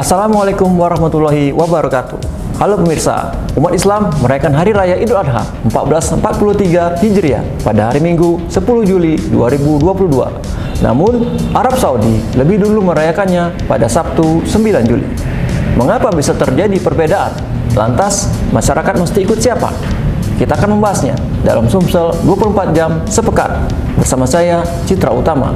Assalamualaikum warahmatullahi wabarakatuh. Halo pemirsa, umat Islam merayakan Hari Raya Idul Adha 1443 Hijriah pada hari Minggu 10 Juli 2022. Namun, Arab Saudi lebih dulu merayakannya pada Sabtu 9 Juli. Mengapa bisa terjadi perbedaan? Lantas, masyarakat mesti ikut siapa? Kita akan membahasnya dalam Sumsel 24 jam sepekan. Bersama saya, Citra Utama.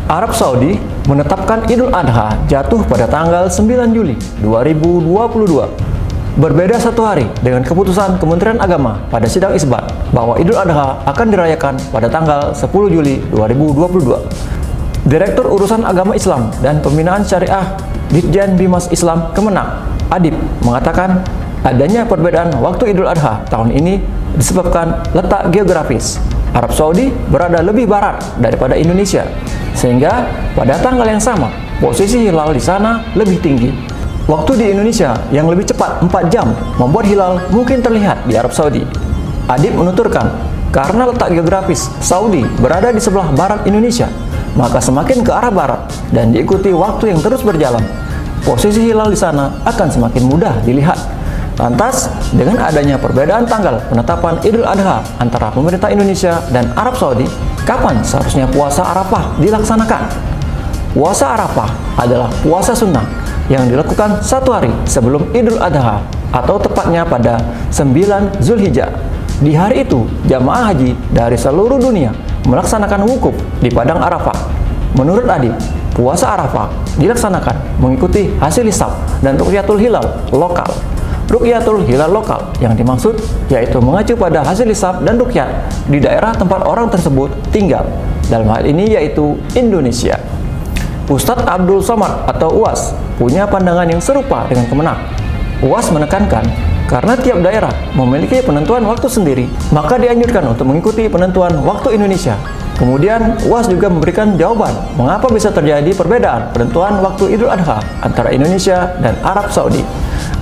Arab Saudi menetapkan Idul Adha jatuh pada tanggal 9 Juli 2022. Berbeda satu hari dengan keputusan Kementerian Agama pada sidang isbat bahwa Idul Adha akan dirayakan pada tanggal 10 Juli 2022. Direktur Urusan Agama Islam dan Pembinaan Syariah Ditjen Bimas Islam Kemenak, Adib, mengatakan adanya perbedaan waktu Idul Adha tahun ini disebabkan letak geografis. Arab Saudi berada lebih barat daripada Indonesia, sehingga pada tanggal yang sama, posisi hilal di sana lebih tinggi. Waktu di Indonesia yang lebih cepat 4 jam membuat hilal mungkin terlihat di Arab Saudi. Adib menuturkan, karena letak geografis Saudi berada di sebelah barat Indonesia, maka semakin ke arah barat dan diikuti waktu yang terus berjalan, posisi hilal di sana akan semakin mudah dilihat. Lantas, dengan adanya perbedaan tanggal penetapan Idul Adha antara pemerintah Indonesia dan Arab Saudi, kapan seharusnya puasa Arafah dilaksanakan? Puasa Arafah adalah puasa sunnah yang dilakukan satu hari sebelum Idul Adha atau tepatnya pada 9 Zulhijjah. Di hari itu, jamaah haji dari seluruh dunia melaksanakan wukuf di Padang Arafah. Menurut Adib, puasa Arafah dilaksanakan mengikuti hasil hisab dan ru'yatul hilal lokal. Ru'yatul hilal lokal yang dimaksud yaitu mengacu pada hasil hisab dan ru'yat di daerah tempat orang tersebut tinggal, dalam hal ini yaitu Indonesia. Ustadz Abdul Somad atau UAS punya pandangan yang serupa dengan Kemenak. UAS menekankan karena tiap daerah memiliki penentuan waktu sendiri, maka dianjurkan untuk mengikuti penentuan waktu Indonesia. Kemudian UAS juga memberikan jawaban mengapa bisa terjadi perbedaan penentuan waktu Idul Adha antara Indonesia dan Arab Saudi.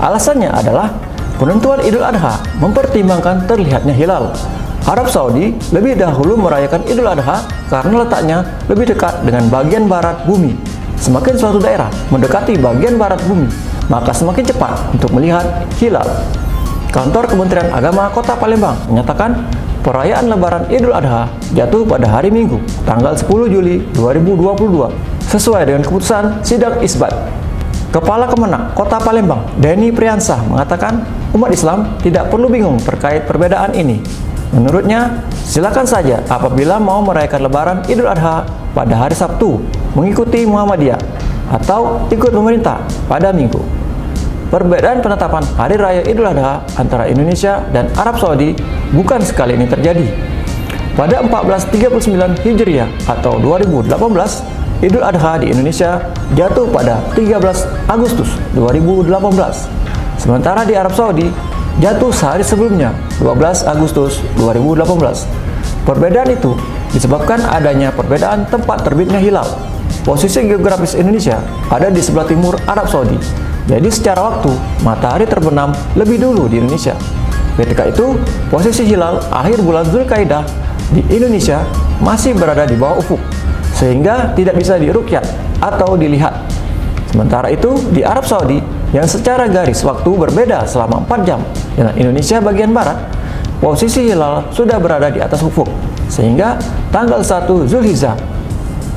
Alasannya adalah penentuan Idul Adha mempertimbangkan terlihatnya hilal. Arab Saudi lebih dahulu merayakan Idul Adha karena letaknya lebih dekat dengan bagian barat bumi. Semakin suatu daerah mendekati bagian barat bumi, maka semakin cepat untuk melihat hilal. Kantor Kementerian Agama Kota Palembang menyatakan perayaan Lebaran Idul Adha jatuh pada hari Minggu, tanggal 10 Juli 2022, sesuai dengan keputusan sidang isbat. Kepala Kemenak Kota Palembang, Denny Priyansah, mengatakan umat Islam tidak perlu bingung terkait perbedaan ini. Menurutnya, silakan saja apabila mau merayakan Lebaran Idul Adha pada hari Sabtu, mengikuti Muhammadiyah, atau ikut pemerintah pada Minggu. Perbedaan penetapan Hari Raya Idul Adha antara Indonesia dan Arab Saudi bukan sekali ini terjadi. Pada 1439 Hijriah atau 2018, Idul Adha di Indonesia jatuh pada 13 Agustus 2018. Sementara di Arab Saudi jatuh sehari sebelumnya, 12 Agustus 2018. Perbedaan itu disebabkan adanya perbedaan tempat terbitnya hilal. Posisi geografis Indonesia ada di sebelah timur Arab Saudi. Jadi secara waktu, matahari terbenam lebih dulu di Indonesia. Ketika itu, posisi hilal akhir bulan Zulkaidah di Indonesia masih berada di bawah ufuk, sehingga tidak bisa diruqyat atau dilihat. Sementara itu, di Arab Saudi yang secara garis waktu berbeda selama 4 jam dengan Indonesia bagian barat, posisi hilal sudah berada di atas ufuk, sehingga tanggal 1 Zulhijjah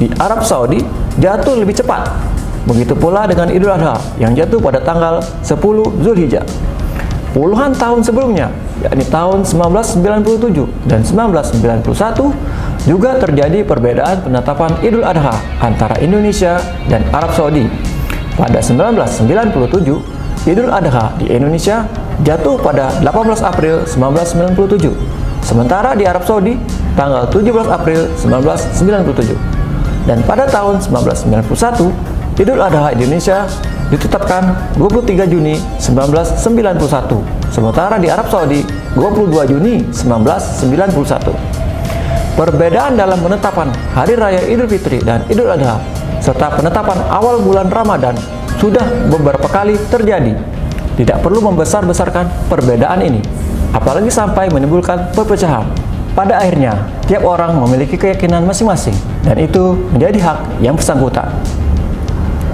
di Arab Saudi jatuh lebih cepat. Begitu pula dengan Idul Adha yang jatuh pada tanggal 10 Zulhijjah. Puluhan tahun sebelumnya, yakni tahun 1997 dan 1991, juga terjadi perbedaan penetapan Idul Adha antara Indonesia dan Arab Saudi. Pada 1997, Idul Adha di Indonesia jatuh pada 18 April 1997. Sementara di Arab Saudi, tanggal 17 April 1997. Dan pada tahun 1991, Idul Adha Indonesia ditetapkan 23 Juni 1991. Sementara di Arab Saudi, 22 Juni 1991. Perbedaan dalam penetapan Hari Raya Idul Fitri dan Idul Adha serta penetapan awal bulan Ramadan sudah beberapa kali terjadi. tidak perlu membesar-besarkan perbedaan ini, apalagi sampai menimbulkan perpecahan. Pada akhirnya, tiap orang memiliki keyakinan masing-masing, dan itu menjadi hak yang bersangkutan.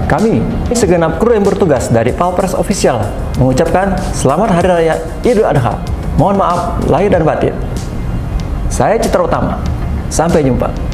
Kami, segenap kru yang bertugas dari Palpres Official, mengucapkan Selamat Hari Raya Idul Adha. Mohon maaf lahir dan batin. Saya Citra Utama. Sampai jumpa.